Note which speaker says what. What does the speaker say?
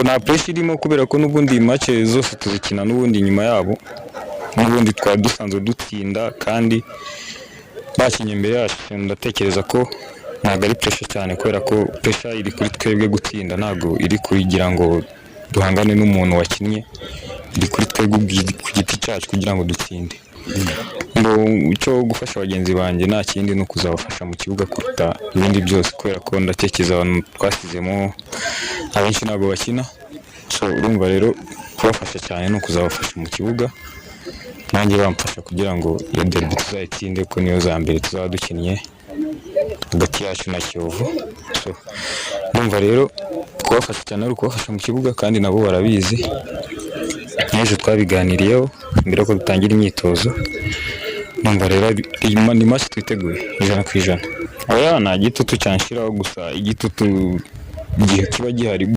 Speaker 1: nta pressure irimo kubera ko n'ubundi match zose tuzikina n'ubundi nyuma yabo, n'ubundi twari dusanzwe dutsinda kandi bakinye imbere yacu. Ndatekereza ko ntabwo ari pressure cyane kubera ko pressure iri kuri twebwe gutsinda, ntabwo iri kugira ngo duhangane n'umuntu wakinnye, iri kuri twebwe ku giti cyacu kugira ngo dutsinde. Icyo gufasha bagenzi banjye nta kindi no kuzabafasha mu kibuga kuruta ibindi byose, kubera ko ndatekereza abantu twasizemo abenshi ntabwo bakina, so urumva rero kubafasha cyane no kuzabafasha mu kibuga, nanjye bamfasha kugira ngo iyo derby tuzayitsinde ko niyo za mbere tuzaba dukinnye hagati yacu na Kiyovu. So urumva rero kubafasha cyane ari ukubafasha mu kibuga kandi nabo barabizi, n'ejo twabiganiriyeho mbere ko dutangira imyitozo. Numva rero ni match twiteguye 100%. Oya nta gitutu cyanshiraho, gusa igitutu gihe kiba gihari